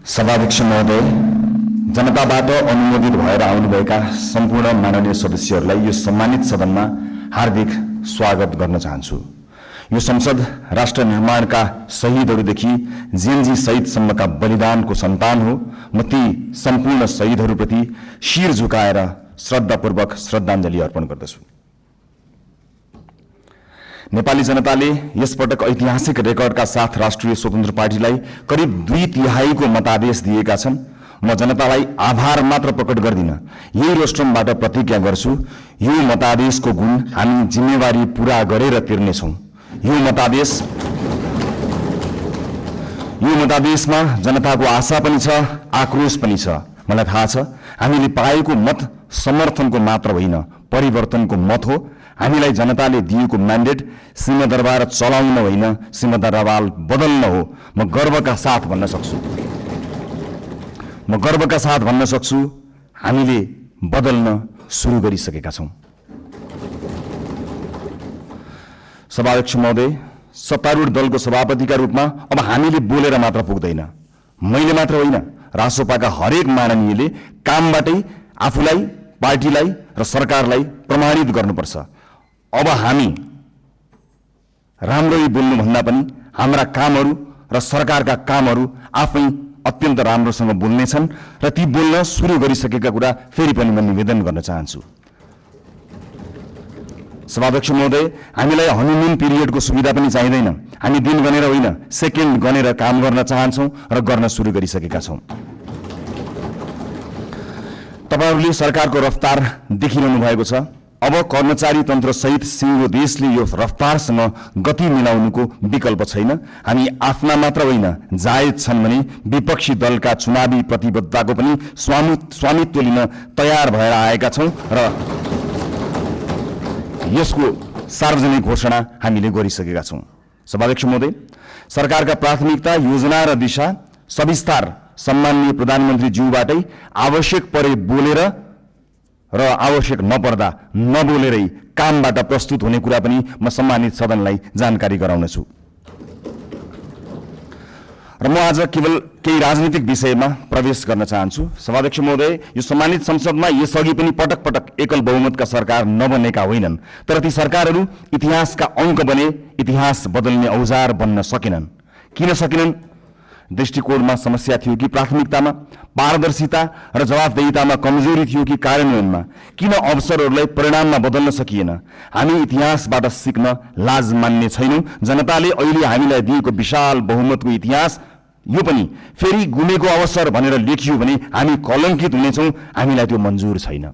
सभाध्यक्ष महोदय, जनताबाट अनुमोदित भएर आउनुभएका सम्पूर्ण माननीय सदस्यहरूलाई यो सम्मानित सदनमा हार्दिक स्वागत गर्न चाहन्छु। यो संसद राष्ट्र निर्माणका शहीदहरूदेखि जेएनजी शहीदसम्मका बलिदानको सन्तान हो। म ती सम्पूर्ण शहीदहरूप्रति शिर झुकाएर श्रद्धापूर्वक श्रद्धाञ्जली अर्पण गर्दछु। नेपाली जनताले यसपटक ऐतिहासिक रेकर्डका साथ राष्ट्रिय स्वतन्त्र पार्टीलाई करिब 2/3 मतादेश दिएका छन्। म जनतालाई आभार मात्र प्रकट गर्दिन, यही रोस्ट्रमबाट प्रतिज्ञा गर्छु, यो मतादेशको गुण हामी जिम्मेवारी पूरा गरेर तिर्नेछौँ। यो मतादेशमा जनताको आशा पनि छ, आक्रोश पनि छ। मलाई थाहा छ हामीले पाएको मत समर्थनको मात्र होइन, परिवर्तनको मत हो। हामीलाई जनताले दिएको म्यान्डेट सिंहदरबार चलाउन होइन, सिंहदरबार बदल्न हो। म गर्वका साथ भन्न सक्छु हामीले बदल्न सुरु गरिसकेका छौं। सभाध्यक्ष महोदय, सत्तारूढ दलको सभापतिका रूपमा अब हामीले बोलेर मात्र पुग्दैन। मैले मात्र होइन, रासोपाका हरेक माननीयले कामबाटै आफूलाई, पार्टीलाई र सरकारलाई प्रमाणित गर्नुपर्छ। अब हामी राम्ररी बोल्नु भन्दा पनि हाम्रा कामहरू र सरकारका कामहरू आफै अत्यन्त राम्रोसँग बोल्नेछन् र ती बोल्न सुरु गरिसकेका कुरा फेरि पनि म निवेदन गर्न चाहन्छु। सभाध्यक्ष महोदय, हामीलाई हनीमुन पिरियडको सुविधा पनि चाहिँदैन। हामी दिन गनेर होइन, सेकेन्ड गनेर काम गर्न चाहन्छौँ र गर्न सुरु गरिसकेका छौँ। तपाईहरूले सरकारको रफ्तार देखिरहनु भएको छ। अब कर्मचारी तन्त्र सहित सिङ्गो देशले यो रफ्तारसँग गति मिलाउनुको विकल्प छैन। हामी आफ्ना मात्र होइन, जायज छन् भने विपक्षी दलका चुनावी प्रतिबद्धताको पनि स्वामित्व लिन तयार भएर आएका छौं र यसको सार्वजनिक घोषणा हामीले गरिसकेका छौं। सभाध्यक्ष महोदय, सरकारका प्राथमिकता, योजना र दिशा सविस्तार सम्माननीय प्रधानमन्त्री ज्यूबाटै आवश्यक परे बोलेर र आवश्यक नपर्दा नबोलेरै कामबाट प्रस्तुत हुने कुरा पनि म सम्मानित सदनलाई जानकारी गराउनेछु। र म आज केवल केही राजनीतिक विषयमा प्रवेश गर्न चाहन्छु। सभाध्यक्ष महोदय, यो सम्मानित संसदमा यसअघि पनि पटक पटक एकल बहुमतका सरकार नबनेका होइनन्, तर ती सरकारहरू इतिहासका अङ्क बने, इतिहास बदल्ने औजार बन्न सकेनन्। किन सकेनन्? दृष्टिकोणमा समस्या थियो कि प्राथमिकतामा, पारदर्शिता र जवाफदेहितामा कमजोरी थियो कि कार्यान्वयनमा? किन अवसरहरूलाई परिणाममा बदल्न सकिएन? हामी इतिहासबाट सिक्न लाज मान्ने छैनौं। जनताले अहिले हामीलाई दिएको विशाल बहुमतको इतिहास यो पनि फेरि गुमेको अवसर भनेर लेखियो भने हामी कलङ्कित हुनेछौं। हामीलाई त्यो मन्जुर छैन।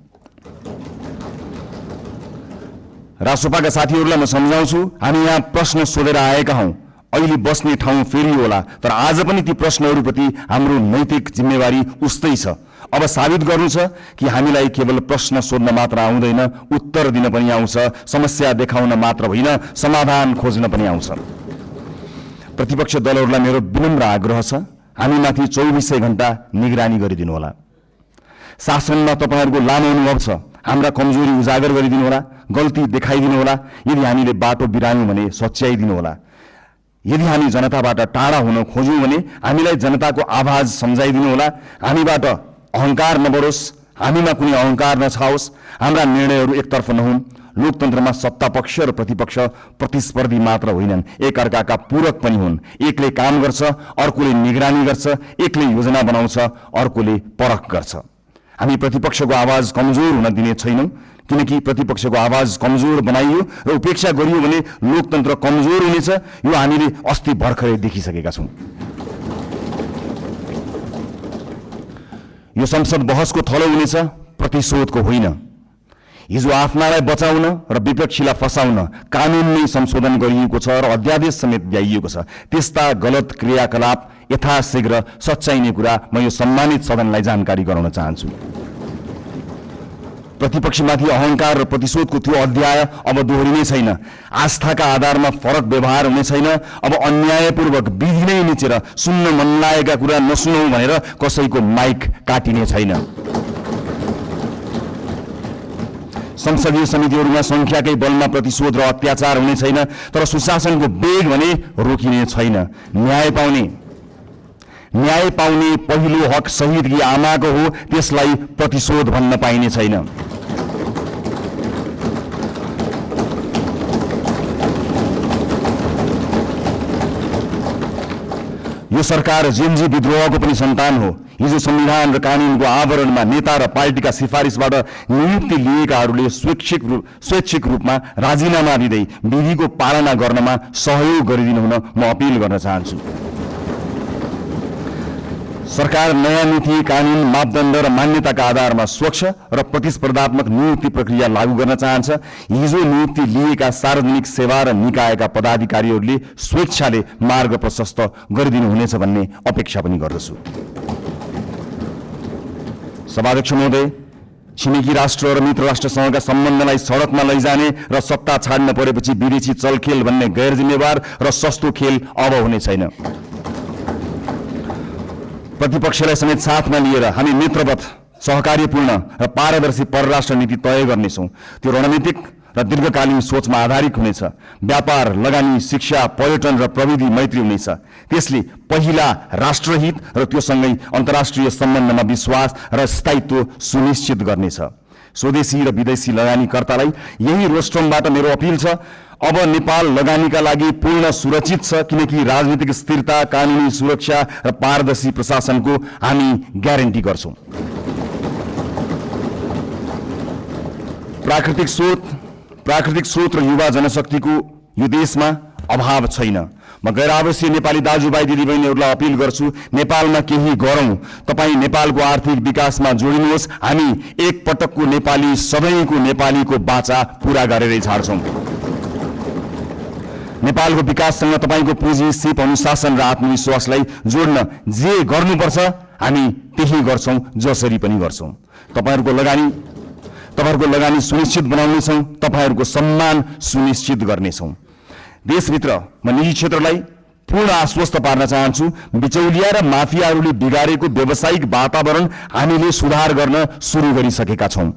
रासोपाका साथीहरूलाई म सम्झाउँछु, हामी यहाँ प्रश्न सोधेर आएका हौं। अहिले बस्ने ठाउँ फेरि होला, तर आज पनि ती प्रश्नहरूप्रति हाम्रो नैतिक जिम्मेवारी उस्तै छ। अब साबित गर्नु छ कि हामीलाई केवल प्रश्न सोध्न मात्र आउँदैन, उत्तर दिन पनि आउँछ। समस्या देखाउन मात्र होइन, समाधान खोज्न पनि आउँछ। प्रतिपक्ष दलहरूलाई मेरो विनम्र आग्रह छ, हामीमाथि 24 घण्टा निगरानी गरिदिनु होला। शासनमा तपाईहरूको लामो अनुभव छ, हाम्रा कमजोरी उजागर गरिदिनु होला, गल्ती देखाइदिनु होला। यदि हामीले बाटो बिरायौं भने सच्याइदिनु होला। यदि हामी जनताबाट टाढा हुन खोज्यौं भने हामीलाई जनताको आवाज सम्झाइदिनु होला। हामीबाट अहंकार नबढोस्, हामीमा कुनै अहंकार नछाओस्, हाम्रा निर्णयहरू एकतर्फ नहुन्। लोकतन्त्रमा सत्ता पक्ष र प्रतिपक्ष प्रतिस्पर्धी मात्र होइनन्, एकअर्काका पूरक पनि हुन्। एकले काम गर्छ, अर्कोले निगरानी गर्छ। एकले योजना बनाउँछ, अर्कोले परख गर्छ। हामी प्रतिपक्षको आवाज कमजोर हुन दिने छैनौं, किनकि प्रतिपक्षको आवाज कमजोर बनाइयो र उपेक्षा गरियो भने लोकतन्त्र कमजोर हुनेछ। यो हामीले अस्ति भर्खरै देखिसकेका छौं। यो संसद बहसको थलो हुनेछ, प्रतिशोधको होइन। हिजो आफ्नालाई बचाउन र विपक्षीलाई फसाउन कानूनमै संशोधन गरिएको छ र अध्यादेश समेत ल्याइएको छ। त्यस्ता गलत क्रियाकलाप यथाशीघ्र सच्याइने कुरा म यो सम्मानित सदनलाई जानकारी गराउन चाहन्छु। प्रतिपक्षमाथि अहंकार र प्रतिशोधको त्यो अध्याय अब दोहोरिने छैन। आस्थाका आधारमा फरक व्यवहार हुने छैन। अब अन्यायपूर्वक विधि नै निचेर सुन्न मन लागेका कुरा नसुनौ भनेर कसैको माइक काटिने छैन। संसदीय समितिहरूमा संख्याकै बलमा प्रतिशोध र अत्याचार हुने छैन, तर सुशासनको वेग भने रोकिने छैन। न्याय पाउने न्याय पाउने पहिलो हक शहीदकी आमाको हो, त्यसलाई प्रतिशोध भन्न पाइने छैन। यो सरकार जेनजी विद्रोहको पनि सन्तान हो। हिजो संविधान र कानुनको आवरणमा नेता र पार्टीका सिफारिसबाट नियुक्ति लिएकाहरूले स्वैच्छिक रूपमा राजीनामा दिँदै विधिको पालना गर्नमा सहयोग गरिदिनु हुन म अपिल गर्न चाहन्छु। सरकार नयाँ नीति, कानुन, मापदण्ड र मान्यताका आधारमा स्वच्छ र प्रतिस्पर्धात्मक नियुक्ति प्रक्रिया लागू गर्न चाहन्छ। हिजो नियुक्ति लिएका सार्वजनिक सेवा र निकायका पदाधिकारीहरूले स्वेच्छाले मार्ग प्रशस्त गरिदिनु हुनेछ भन्ने अपेक्षा पनि गर्दछु। सभाध्यक्ष महोदय, छिमेकी राष्ट्र र मित्र राष्ट्रसँगका सम्बन्धलाई सडकमा लैजाने र सत्ता छाड्न परेपछि विदेशी चलखेल भन्ने गैर जिम्मेवार र सस्तो खेल अब हुने छैन। प्रतिपक्षलाई समेत साथमा लिएर हामी मित्रवत, सहकार्यपूर्ण र पारदर्शी परराष्ट्र नीति तय गर्नेछौँ। त्यो रणनीतिक र दीर्घकालीन सोचमा आधारित हुनेछ। व्यापार, लगानी, शिक्षा, पर्यटन र प्रविधि मैत्री हुनेछ। त्यसले पहिला राष्ट्रहित र त्योसँगै अन्तर्राष्ट्रिय सम्बन्धमा विश्वास र स्थायित्व सुनिश्चित गर्नेछ। स्वदेशी र विदेशी लगानीकर्तालाई यही रोस्ट्रमबाट मेरो अपिल छ, अब नेपाल लगानीका लागि पूर्ण सुरक्षित छ, किनकि राजनीतिक स्थिरता, कानुनी सुरक्षा र पारदर्शी प्रशासनको हामी ग्यारेन्टी गर्छौँ। प्राकृतिक स्रोत र युवा जनशक्तिको यो देशमा अभाव छैन। म गैर आवासीय नेपाली दाजुभाइ दिदीबहिनीहरूलाई अपिल गर्छु, नेपालमा केही गरौँ। तपाईँ नेपालको आर्थिक विकासमा जोडिनुहोस्। हामी एक पटकको नेपाली, सधैँको नेपालीको बाचा पूरा गरेरै छाड्छौँ। नेपालको विकाससँग तपाईँको पुँजी, सिप, अनुशासन र आत्मविश्वासलाई जोड्न जे गर्नुपर्छ हामी त्यही गर्छौँ, जसरी पनि गर्छौँ। तपाईँहरूको लगानी सुनिश्चित बनाउनेछौँ, तपाईँहरूको सम्मान सुनिश्चित गर्नेछौँ। देशभित्र म निजी क्षेत्रलाई पूर्ण आश्वस्त पार्न चाहन्छु, बिचौलिया र माफियाहरूले बिगारेको व्यावसायिक वातावरण हामीले सुधार गर्न सुरु गरिसकेका छौँ।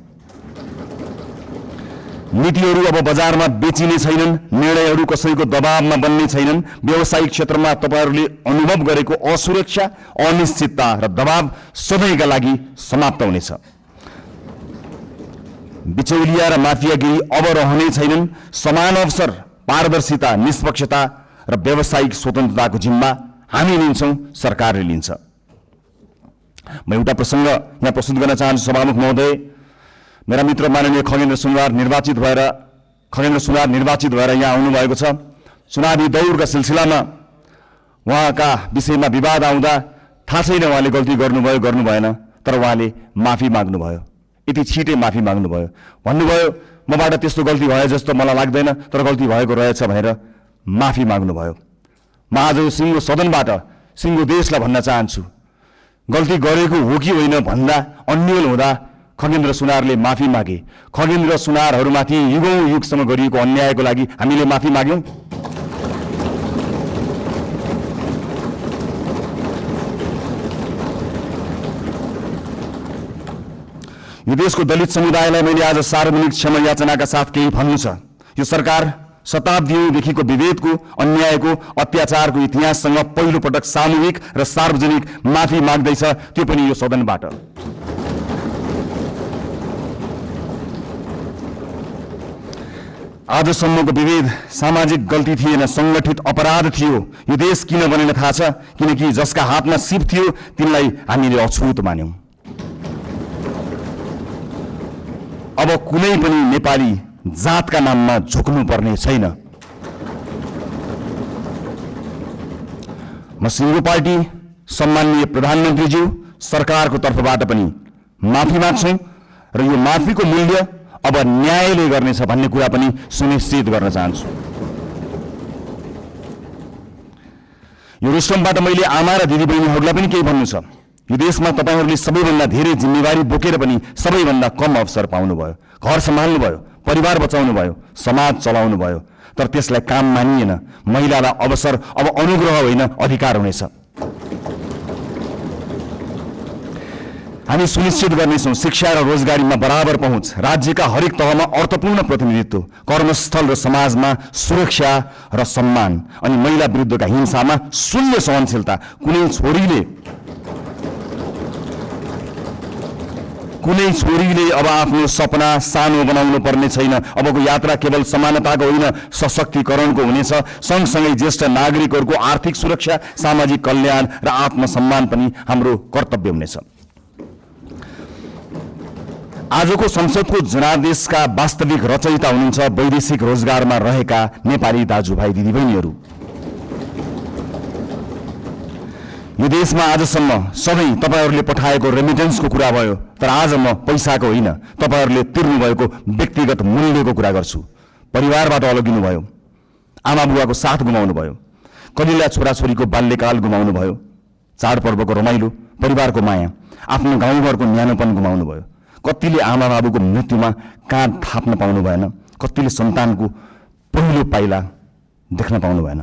नीतिहरू अब बजारमा बेचिने छैनन्, निर्णयहरू कसैको दबावमा बन्ने छैनन्। व्यावसायिक क्षेत्रमा तपाईँहरूले अनुभव गरेको असुरक्षा, अनिश्चितता र दबाव सधैँका लागि समाप्त हुनेछ। बिचौलिया र माफियागिरी अब रहने छैनन्। समान अवसर, पारदर्शिता, निष्पक्षता र व्यावसायिक स्वतन्त्रताको जिम्मा हामी लिन्छौँ, सरकारले लिन्छ। म एउटा प्रसङ्ग यहाँ प्रस्तुत गर्न चाहन्छु। सभामुख महोदय, मेरा मित्र माननीय खगेन्द्र सुनवार निर्वाचित भएर यहाँ आउनुभएको छ। चुनावी दौडका सिलसिलामा उहाँका विषयमा विवाद आउँदा थाहा छैन उहाँले गल्ती गर्नुभयो गर्नु भएन, तर उहाँले माफी माग्नुभयो। यति छिटै माफी माग्नुभयो, भन्नुभयो मबाट त्यस्तो गल्ती भयो जस्तो मलाई लाग्दैन, तर गल्ती भएको रहेछ भनेर माफी माग्नुभयो। म आज यो सिङ्गो सदनबाट सिङ्गो देशलाई भन्न चाहन्छु, गल्ती गरेको हो कि होइन भन्दा अन्यल हुँदा खगेन्द्र सुनारले माफी मागे। खगेन्द्र सुनारहरूमाथि युगौं युगसम्म गरिएको अन्यायको लागि हामीले माफी माग्यौँ। यो देशको दलित समुदायलाई मैले आज सार्वजनिक क्षमा याचनाका साथ केही भन्नु छ। यो सरकार शताब्दीदेखिको विभेदको, अन्यायको, अत्याचारको इतिहाससँग पहिलो पटक सामूहिक र सार्वजनिक माफी माग्दैछ, त्यो पनि यो सदनबाट। आजसम्मको विभेद सामाजिक गल्ती थिएन, संगठित अपराध थियो। यो देश किन बनेन थाहा छ? किनकि जसका हातमा सिप थियो तिनलाई हामीले अछुत मान्यौं। अब कुनै पनि नेपाली जातका नाममा झुक्नु पर्ने छैन। म सिङ्गो पार्टी, सम्माननीय प्रधानमन्त्रीज्यू, सरकारको तर्फबाट पनि माफी माग्छौँ र यो माफीको मूल्य अब न्यायले गर्नेछ भन्ने कुरा पनि सुनिश्चित गर्न चाहन्छु। यो रोस्ट्रमबाट मैले आमा र दिदीबहिनीहरूलाई पनि केही भन्नु छ। यो देशमा तपाईहरूले सबैभन्दा धेरै जिम्मेवारी बोकेर पनि सबैभन्दा कम अवसर पाउनुभयो। घर सम्हाल्नुभयो, परिवार बचाउनुभयो, समाज चलाउनुभयो, तर त्यसलाई काम मानिएन। महिलालाई अवसर अब अनुग्रह होइन, अधिकार हुनेछ। हामी सुनिश्चित गर्नेछौँ शिक्षा र रोजगारीमा बराबर पहुँच, राज्यका हरेक तहमा अर्थपूर्ण प्रतिनिधित्व, कर्मस्थल र समाजमा सुरक्षा र सम्मान, अनि महिला विरुद्धका हिंसामा शून्य सहनशीलता। कुनै छोरीले कुनै छोरीले अब आफ्नो सपना सानो बनाउनु पर्ने छैन। अबको यात्रा केवल समानताको होइन, सशक्तिकरणको हुनेछ। सँगसँगै ज्येष्ठ नागरिकहरूको आर्थिक सुरक्षा, सामाजिक कल्याण र आत्मसम्मान पनि हाम्रो कर्तव्य हुनेछ। आजको संसदको जनादेशका वास्तविक रचयिता हुनुहुन्छ वैदेशिक रोजगारमा रहेका नेपाली दाजुभाइ दिदीबहिनीहरू। यो देशमा आजसम्म सधैँ तपाईहरूले पठाएको रेमिटेन्सको कुरा भयो, तर आज म पैसाको होइन, तपाईहरूले तिर्नुभएको व्यक्तिगत मूल्यको कुरा गर्छु। परिवारबाट अलगिनु भयो, आमा बुवाको साथ गुमाउनु भयो, कलिला छोराछोरीको बाल्यकाल गुमाउनु भयो, चाडपर्वको रमाइलो, परिवारको माया, आफ्नो गाउँघरको न्यानोपन गुमाउनु भयो। कतिले आमा बाबुको मृत्युमा काँध थाप्न पाउनु भएन, कतिले सन्तानको पहिलो पाइला देख्न पाउनु भएन।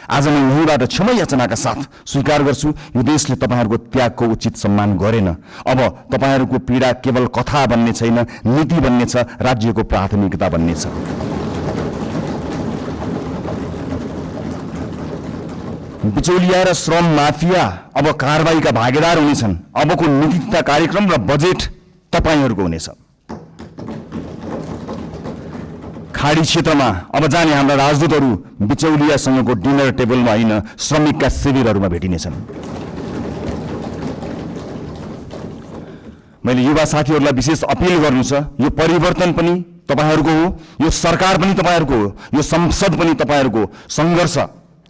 आज म यहीँबाट क्षमा याचनाका साथ स्वीकार गर्छु, यो देशले तपाईहरूको त्यागको उचित सम्मान गरेन। अब तपाईहरूको पीडा केवल कथा बन्ने छैन, नीति बन्ने छ, राज्यको प्राथमिकता बन्ने छ। बिचौलिया र श्रम माफिया अब कारबाहीका भागीदार हुनेछन्। अबको नीति तथा कार्यक्रम र बजेट तपाईहरूको हुनेछ। खाडी क्षेत्रमा अब जाने हाम्रा राजदूतहरू बिचौलियासँगको डिनर टेबलमा होइन, श्रमिकका शिविरहरूमा भेटिनेछन्। मैले युवा साथीहरूलाई विशेष अपिल गर्नु छ, यो परिवर्तन पनि तपाईहरूको हो, यो सरकार पनि तपाईहरूको हो, यो संसद पनि तपाईहरूको सङ्घर्ष,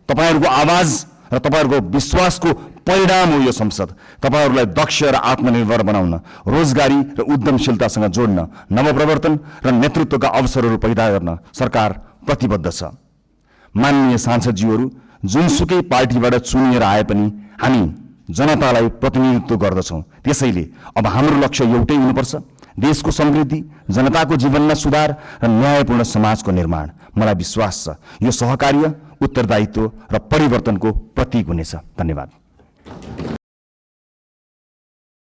तपाईहरूको आवाज र तपाईहरूको विश्वासको परिणाम हो यो संसद। तपाईहरूलाई दक्ष र आत्मनिर्भर बनाउन, रोजगारी र उद्यमशीलतासँग जोड्न, नवप्रवर्तन र नेतृत्वका अवसरहरू पैदा गर्न सरकार प्रतिबद्ध छ। माननीय सांसदज्यूहरू, जुनसुकै पार्टीबाट चुनिएर आए पनि हामी जनतालाई प्रतिनिधित्व गर्दछौँ। त्यसैले अब हाम्रो लक्ष्य एउटै हुनुपर्छ, देशको समृद्धि, जनताको जीवनमा सुधार र न्यायपूर्ण समाजको निर्माण। मलाई विश्वास छ यो सहकार्य, उत्तरदायित्व र परिवर्तनको प्रतीक हुनेछ। धन्यवाद।